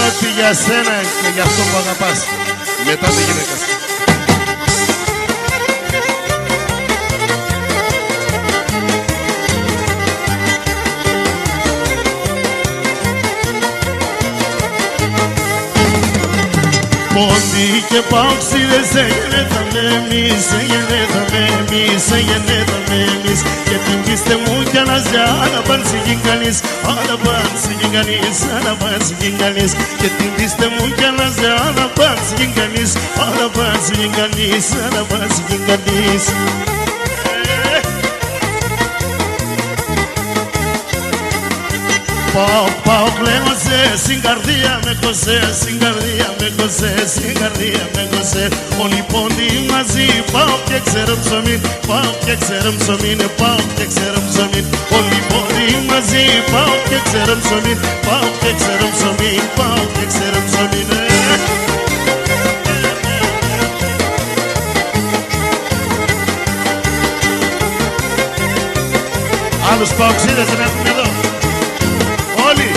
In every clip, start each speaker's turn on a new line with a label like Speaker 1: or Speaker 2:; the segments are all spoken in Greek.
Speaker 1: Ό,τι για σένα και για αυτό που αγαπάς. Μετά τη γυναίκα σου.
Speaker 2: Πόντι και παύξιδες σε γεννέταμε εμείς, σε γεννέταμε εμείς, σε γεννέταμε εμείς. Και την πίστε μου κι αναζιά, άλλα παν σιγήν κανείς, άλλα παν σιγήν κανείς, άλλα παν σιγήν κανείς. Και την πίστε μου κι αναζιά, άλλα παν σιγήν κανείς, άλλα παν σιγήν κανείς, άλλα παν σιγήν κανείς. Πάω κλαίνωσε, στην καρδία με κοσέ, στην καρδία με κοσέ, στην καρδία με κοσέ. Όλοι πόντι μαζί, πάω και ξέρω ψωμί, πάω και ξέρω ψωμί, πάω και ξέρω ψωμί. Όλοι πόντι μαζί, πάω και ξέρω ψωμί, πάω και ξέρω ψωμί, πάω και ξέρω ψωμί.
Speaker 1: Άλλους παοξίδες δεν έχουμε εδώ. Όλοι.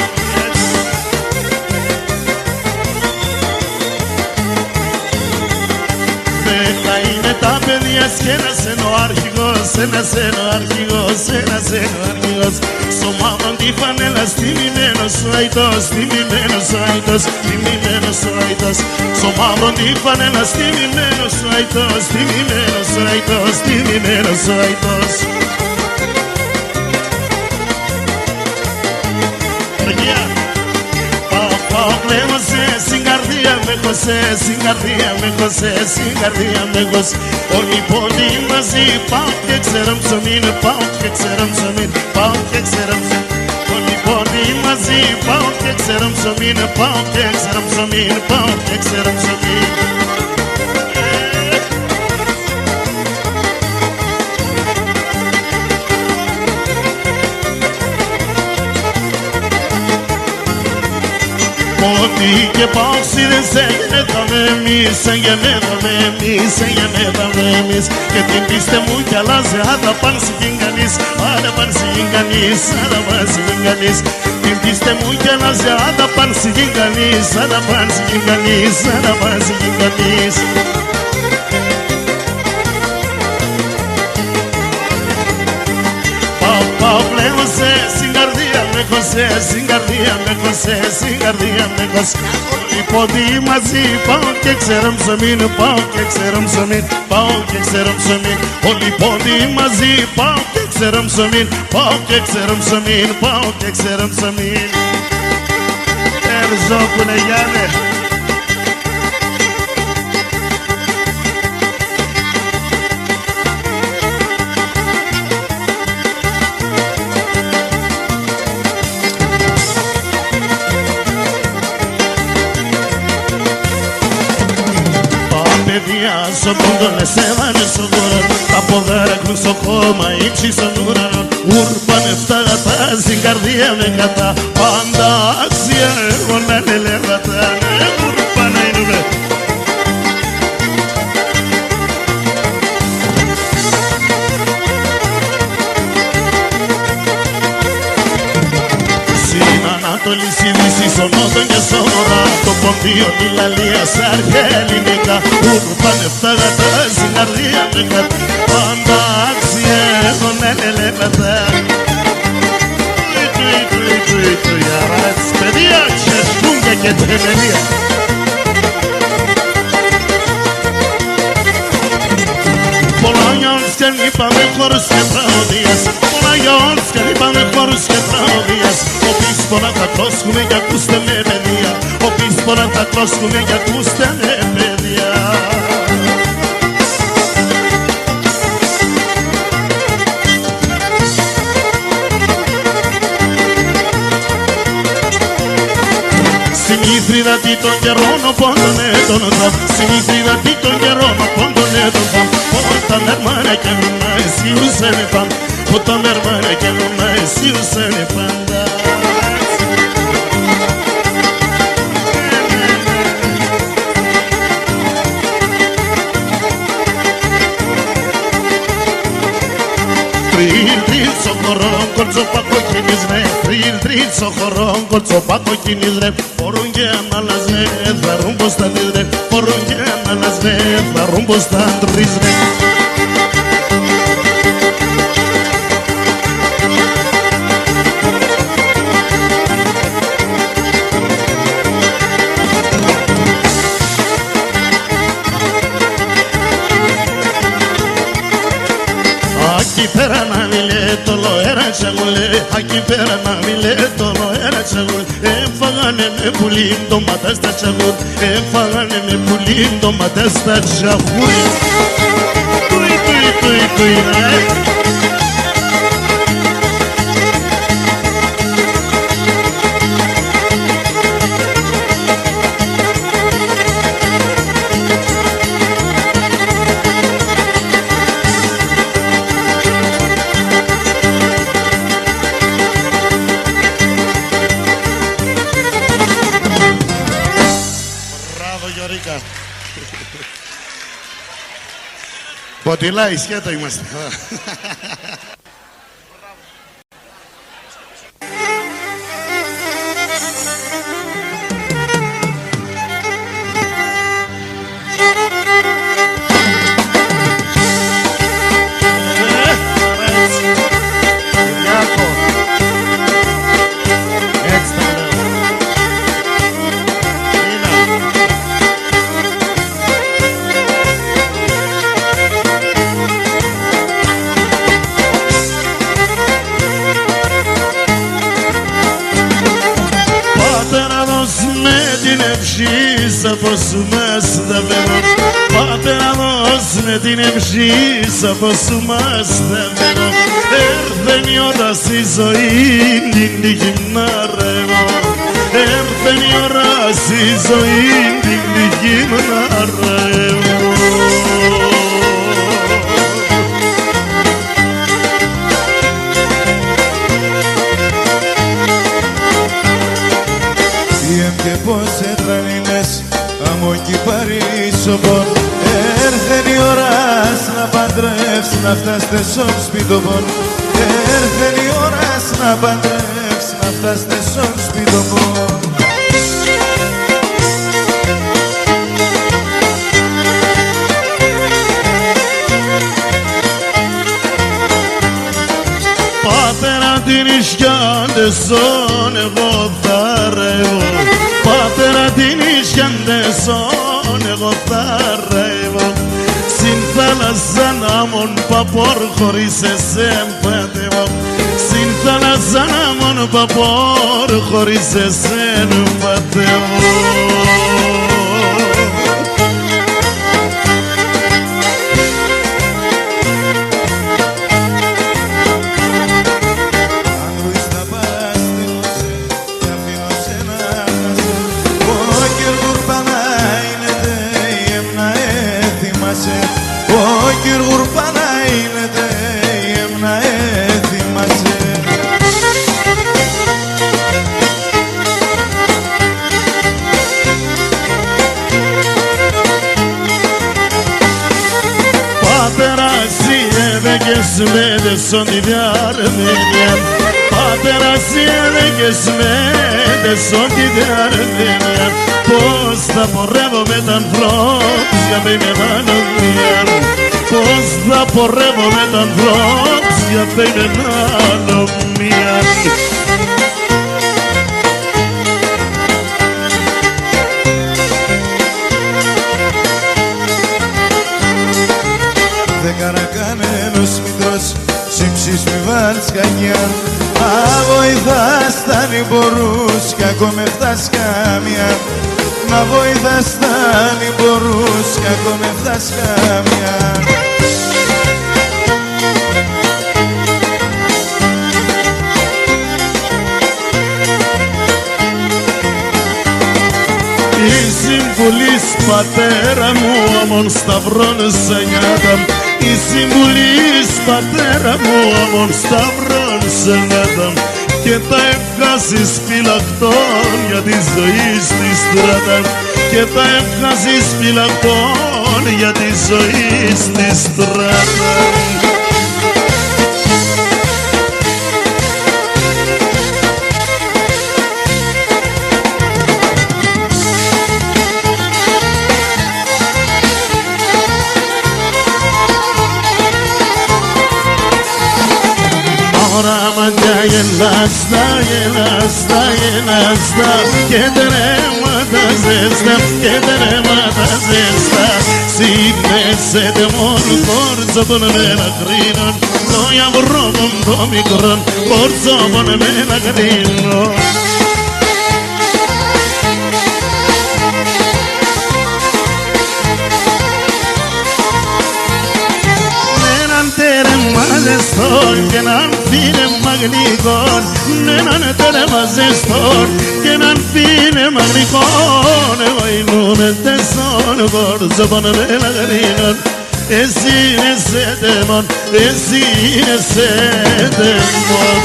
Speaker 2: Δέκα είναι τα παιδιά και ένας είναι ο αρχηγός, ένας είναι ο αρχηγός, ένας είναι ο αρχηγός. Στο μαύρο τη φανέλα στιμημένος ο αητός, στιμημένος ο αητός, στιμημένος ο αητός. Στο μαύρο τη φανέλα στιμημένος ο αητός, στιμημένος ο αητός, στιμημένος ο αητός. Πάω κλαίνωσε, στην καρδία με κοσέ, στην καρδία με κοσέ, στην καρδία με κοσέ. Όλοι πόντι μαζί, πάω και ξέρω ψωμί, πάω και ξέρω ψωμί, πάω και ξέρω ψωμί. Όλοι πόντι μαζί, πάω και ξέρω ψωμί, πάω και ξέρω ψωμί, πάω και ξέρω ψωμί. Πόντι και παόξιδες εγενέθαμε εμείς, εγενέθαμε εμείς, εγενέθαμε εμείς. Και την πίστε μου κι αλλάζει, άρα πάνε σιγήν κανείς, άρα πάνε σιγήν κανείς, άρα πάνε σιγήν κανείς. Την πίστε μου κι αλλάζει, άρα πάνε σιγήν κανείς, άρα πάνε σιγήν κανείς, άρα πάνε σιγήν κανείς. Πλέον στην καρδία με χωσέ, στην καρδία με χωσέ, στην καρδία με χωσέ. Οι πόντοι μαζί πάω και ξέρω ψωμί, πάω και ξέρω ψωμί, πάω και ξέρω ψωμί. Όλοι οι πόντοι μαζί πάω και ξέρω ψωμί, πάω και ξέρω ψωμί, πάω και ξέρω ψωμί. Ερζόκουνε Γιάννε. Στο πόντο σε βάνε στον ουρανό, τα ποδάρια έχουν στο χώμα, ύψη στον ουρανό. Ούρπανε φτάγατα στην καρδία με κατά, πάντα άξια εγώ να είναι λεβατά. Ούρπανε είναι. Στην Ανατολή, στη Δύση, στον Νότο και στον Βορρά, το ποντίο τη Λαλία σ' αρχαία ελληνικά. Ούρπανε φτάγατα στην καρδία με κατά, πάντα άξια εγώ να είναι λεβατά. Του γιαράτς παιδιά και σούγκα και τρεμελία. Πολλά για όλους και είπαμε χώρους και τραγωδίες, πολλά για όλους και είπαμε χώρους και τραγωδίες. Όποιες πολλά θα κλώσκουμε και ακούστε με παιδιά, όποιες πολλά θα κλώσκουμε και ακούστε με παιδιά. Στην Ήθριδα τι των καιρών ο πόντονε τον θαμ, στην Ήθριδα τι των καιρών ο πόντονε τον θαμ. Όταν έρμανε και νούνα εσύ ουσένε παν, όταν έρμανε και νούνα εσύ ουσένε πάντα. Τριν στο χορό κορτσοπάκο κινείς ρε, τριν στο χορό κορτσοπάκο κινείς ρε. Φορούν και ανάλας ρε, θα ρουν πως τα δεις ρε, φορούν και ανάλας ρε, θα ρουν πως τα τρεις ρε. Aquí pera na mileto lo era chagule, aquí pera na mileto lo era chagule. Enfagane me pulindo matasta chagul, enfagane me pulindo matasta chagul. Tui, Ποτηλάει σκέτο είμαστε. Să posumesc de venom, Πατέρα δώσ' με την ευχή să posumesc de venom. Έρθεν η ώρα στη ζωή την τύχη να ρεύω, έρθεν η ώρα στη ζωή την τύχη να ρεύω.
Speaker 3: και πως έτρανινες αμώ κι παρήσωπον. Έρθεν η ώρας να παντρεύς, να φτάστε στον σπίτοπον. Έρθεν η ώρας να παντρεύς, να φτάστε στον σπίτοπον.
Speaker 2: Πατέρα την Ισιάντεσον εγώ θα ρεύω. Πατέρα την Ισιάντεσον εγώ θα ρεύω. Στην θάλασσα να μον παπόρ χωρίς εσέν πατεύω. Στην θάλασσα να μον παπόρ χωρίς εσέν πατεύω. Με δεσόν τη διαρδένια. Πατέρα εσύ έλεγες με δεσόν τη διαρδένια. Πώς θα πορεύω με τα ανθρώπια με μεγαλομία. Πώς θα πορεύω με τα ανθρώπια με μεγαλομία.
Speaker 3: Καρακάνενος μητρός, σύψεις μη βάλεις κακιά. Αβοηθάς τα νημπορούς κι ακόμη φτάς καμιά. Να βοηθάς τα νημπορούς κι ακόμη φτάς καμιά.
Speaker 2: Η συμβουλής πατέρα μου αμον σταυρών σε νιάτα. Η συμβουλής πατέρα μου αμον σταυρών σε νιάτα. Και τα ευχάσεις φυλακτών για τη ζωή στη στράτα. Και τα ευχάσεις φυλακτών για τη ζωή στη στράτα. Οράματα γελάστα, γελάστα, γελάστα. Και τρέματα ζέστα, και τρέματα ζέστα. Συνέσετε μόνο κορτσόπον με λαχρίνον. Το γιαβρόμον το μικρόν κορτσόπον με λαχρίνον. Ζεστόν και έναν φίνεμα γλυκόν. Έναν τέρεμα ζεστόν και έναν φίνεμα γλυκόν. Εγώ ήμουν τεσσόν κορτσόπον με λαχρίνον. Εσύ είναι σε τεμόν, εσύ είναι σε τεμόν.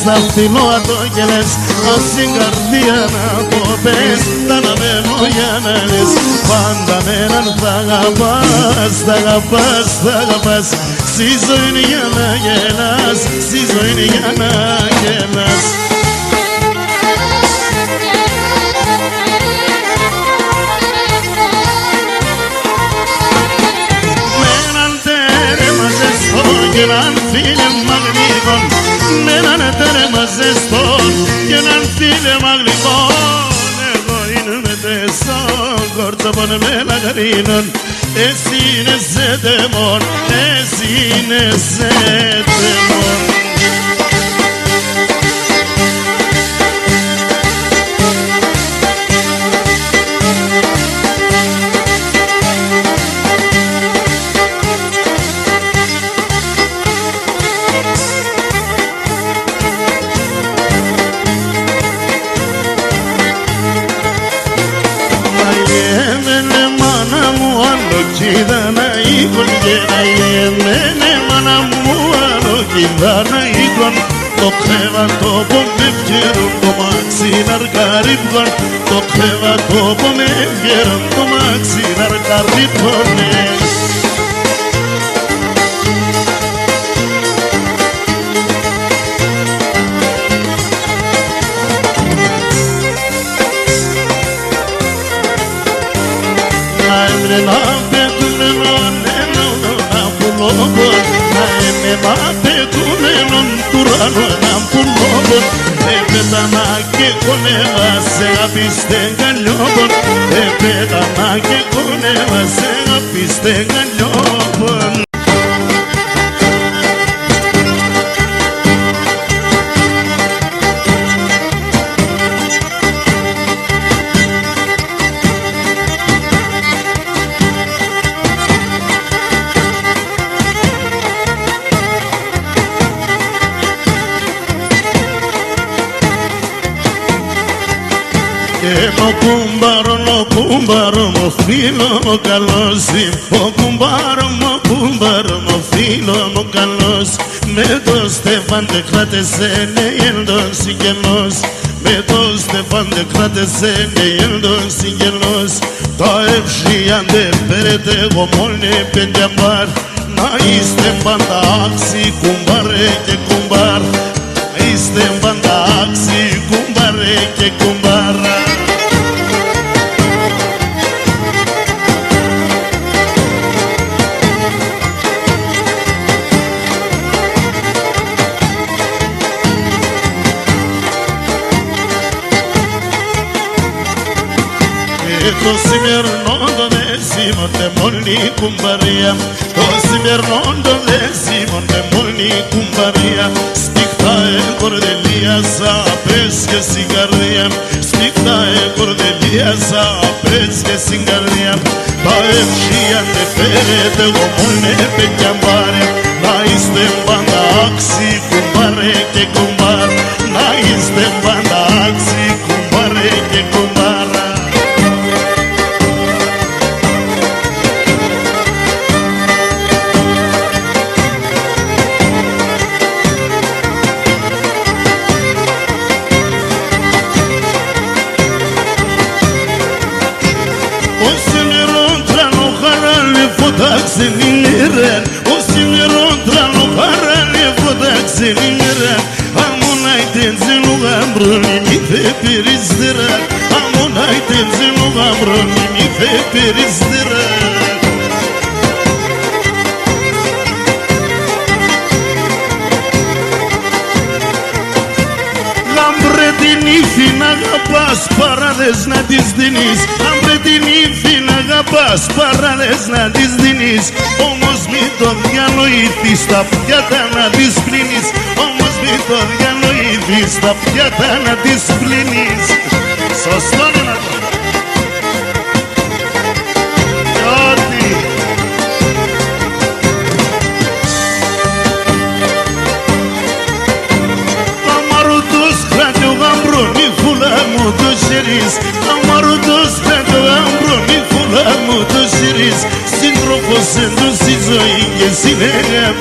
Speaker 2: Στα φτηνό το γελές, ας την καρδία να το πες. Τα να μένω για να λες. Πάντα με έναν θα αγαπάς, θα αγαπάς, θα αγαπάς. Στη ζωή είναι για να γελάς, στη ζωή είναι για να γελάς. Με έναν τέρεμα ζεστό και έναν φίλεμα γλυκόν. Με έναν τέρεμα ζεστόν και έναν φίλεμα γλυκόν. Εγώ είμαι τεσσόν κορτσόπον με λαχρίνον. Εσύ είναι σε τεμόν, εσύ είναι σε τεμόν. Chidana ikon jena yemene manamuano Chidana ikon Tokheva topo mevjeron Tomaksinar karibgon Tokheva topo mevjeron Tomaksinar karibgon No kumbaro, mo filo, mo calosi. O kumbaro, mo filo, mo calos. Me dos Stefan de Kratesene, el dos singelos. Me dos Stefan de Kratesene, el dos singelos. Taef shiande perete gomolne penjambar. Na iste banda aksi kumbare ke kumbar. Na iste banda aksi kumbare ke kumbar. Tosimir nondo de Simon de Molni Kumbaria Tosimir nondo de Simon de Molni Kumbaria Spicta e Cordelia sa pesche sigarria Spicta e Cordelia sa pesche sigarria Taef shian de fere de gomolne penjambare Na istem banda aksi kumbare ke kumbar Na istem banda aksi kumbare ke kumbar Seniren, o siniron trano parale fodak seniren. Amonai tenzinu gambroni mi fe perizdiran. Amonai tenzinu gambroni mi fe perizdiran. Lambretini fina gapas parades na disdinis. Lambretini fina gapas parades na disdinis. Omos mi todjano I tista pjata na displinis. Omos mi todjano I tista pjata na displinis. Sostone na Jordi Amarutus kradio gambro mi fula mutu shiris Amarutus kradio gambro mi fula mutu shiris Sindrofosendun sizo ikesine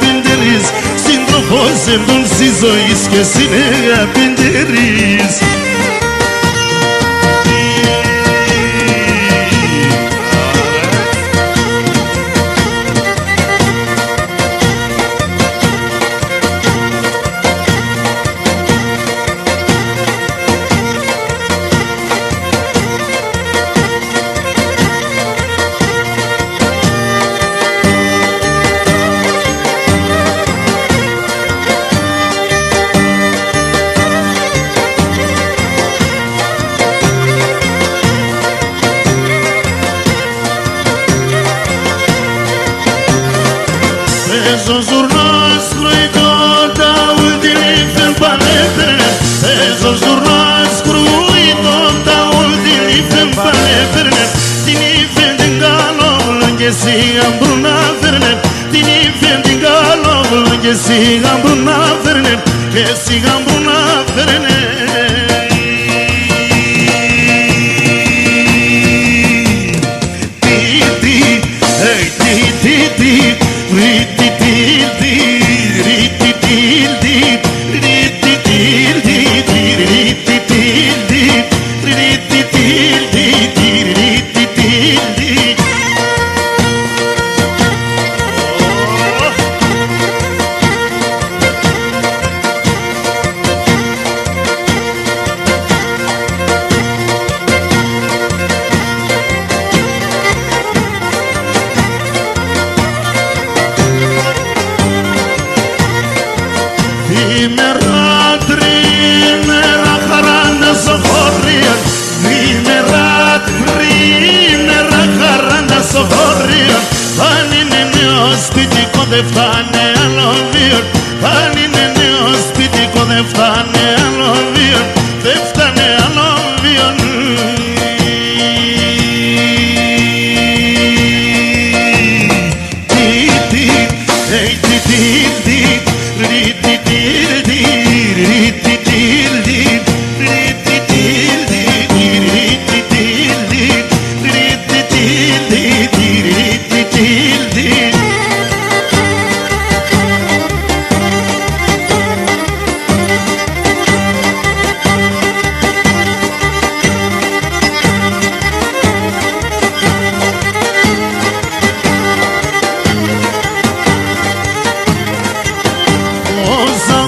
Speaker 2: binderis Sindrofosendun sizo ikesine binderis Esos urnos cruido da ultimi fel palete Esos urnos cruido da ultimi fel palete Tini fendingalo lange si ambruna ferne Tini fendingalo lange si ambruna ferne Che si ambruna ferne Titi, hey δεν φτάνε άλλο βίον. Αν είναι νέο σπιτικό δεν φτάνε άλλο βίον. Δεν φτάνε άλλο βίον.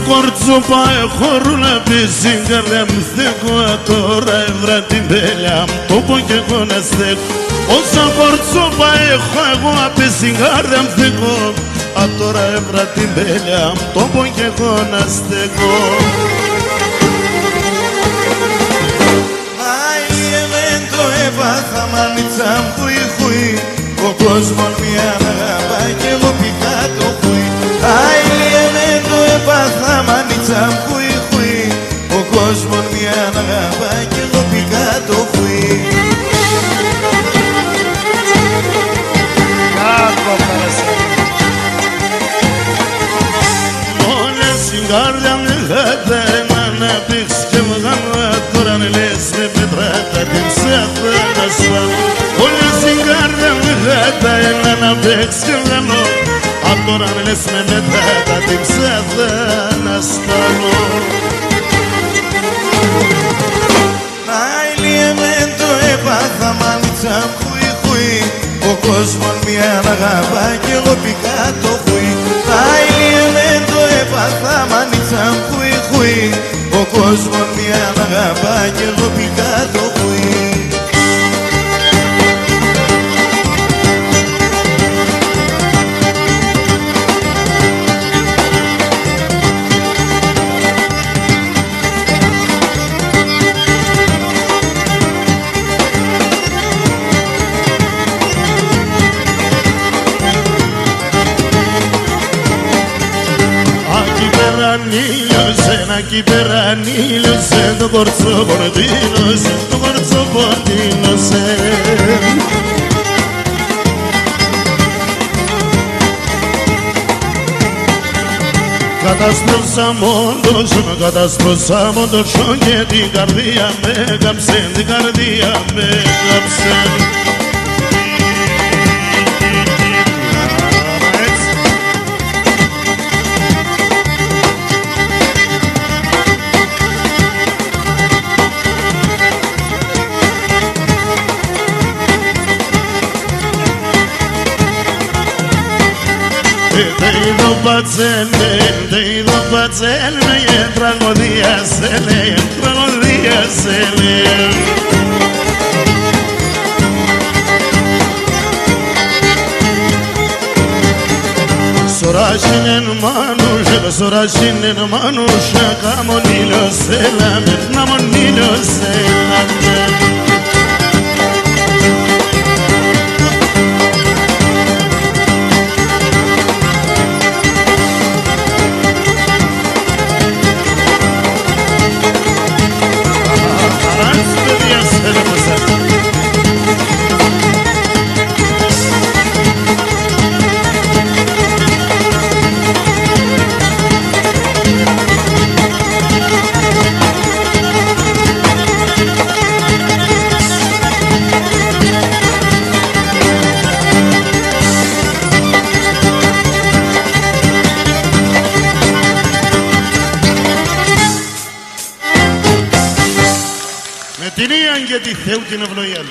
Speaker 2: Κορτσούπα έχω ρούλα πίση καρδιά μου στέκω. Τώρα έβρα την τέλεια μου το πω κι εγώ να στέκω. Όσα κορτσούπα έχω εγώ απ' την καρδιά μου στέκω. Τώρα έβρα την τέλεια μου το πω κι εγώ να στέκω.
Speaker 3: Αιλιεμέντο έπαθα μανίτσα μου χουί χουί. Ο κόσμος μια αγαπάει κι εγώ πηδά το χουί. Αιλιεμέντο έπαθα μανίτσα μου χουί χουί. Ο κόσμος μια αγαπάει κι εγώ πηδά το χουί.
Speaker 2: Όλες στην καρδιά μου χάτα ένα να πήξεις και βγάλω. Τώρα αν λες με πετράτα την ψάθα να σπάνω. Όλες στην καρδιά μου χάτα ένα να πήξεις και βγάλω. Τώρα αν λες με πετράτα την ψάθα να σπάνω.
Speaker 3: Αιλιεμέντο έπαθα μανίτσα μου χουί χουί. Ο κόσμος μια αγαπάει κι εγώ πηδά το χουί. Αιλιεμέντο έπαθα μανίτσα μου χουί χουί. Ο κόσμος μια αγαπάει κι εγώ πηδά το χουί.
Speaker 2: Aquí perranilose, το κορτσό πορτίνωσε, το κορτσό πορτίνωσε. Κατασπρώσα μόντος και την καρδία με έκαψε, την καρδία με έκαψε. Te ido pațelme, e tragodia sele, e tragodia sele. Sorașinen manușe, sorașinen manușe, ca monilo selame, na monilo selame. ευτυχίαν και τη Θεού την ευλογία.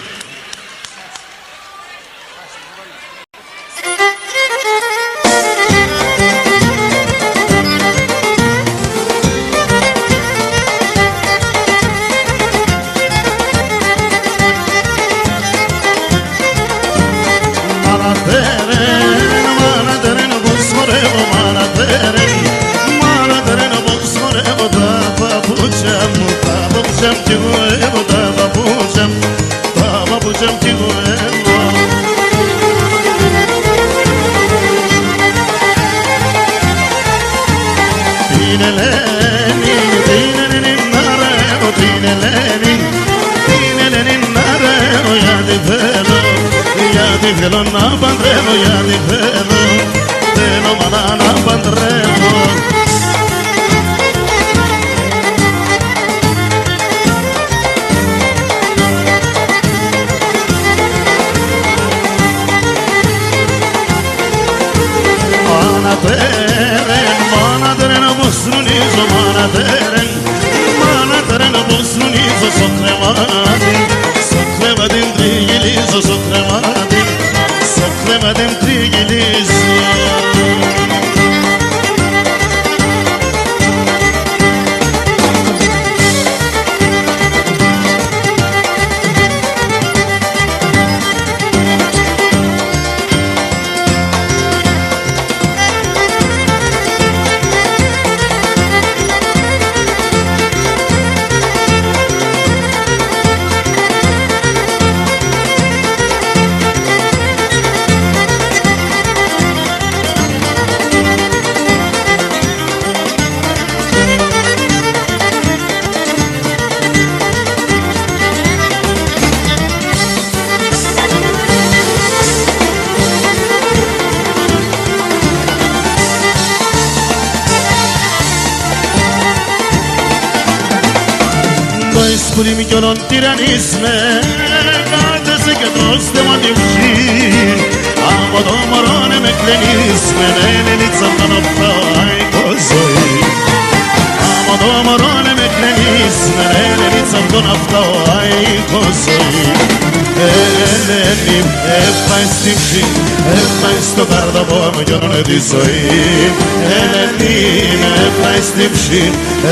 Speaker 2: Θέλω να παντρεύω γιατί θέλω μάνα να παντρεύω. Μάνα τέρεν όπως ρουνίζω, μάνα τέρεν όπως ρουνίζω στο κρεμάτι, στο κρεμάτι τριγυλίζω, στο κρεμάτι, στο κρεμάτι τριγυλίζω. Σκουλίμι κι όλον τυραννίσμε, κάθεσαι και τρώστε μου αντιυχή. Από το μωρόνε με κλενίσμε, Ελληνίτσα απ' τον αυτοαϊκό ζωή. Από το μωρόνε με κλενίσμε, Ελληνίτσα απ' τον αυτοαϊκό ζωή. Ελένη, έφαει στην ψή, έφαει στο καρδοπό μου κι όλον τη ζωή. Ελένη, έφαει στην ψή,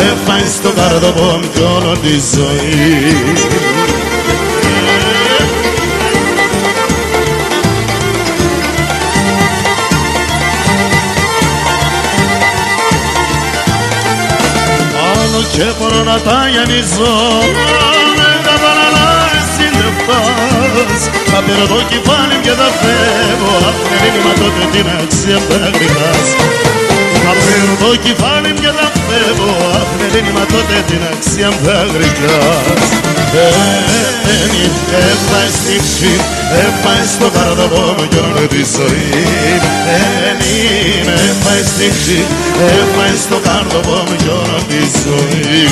Speaker 2: έφαει στο καρδοπό μου κι όλον τη ζωή. Άλλο και μπορώ να τα γιαννίζω, τα παραλάει συντεφτάς. Θα πήρω το κεφάλι και θα φεύγω, απ' την έννοια τότε την αξία θα γρηγάς. Θα πήρω το κεφάλι και θα φεύγω, απ' την έννοια τότε την αξία θα γρηγάς. Έφταει στην ψή, έφταει στο καρδοπό μου κι όλο τη ζωή. Έφταει στην ψή, έφταει στο καρδοπό μου κι όλο τη ζωή.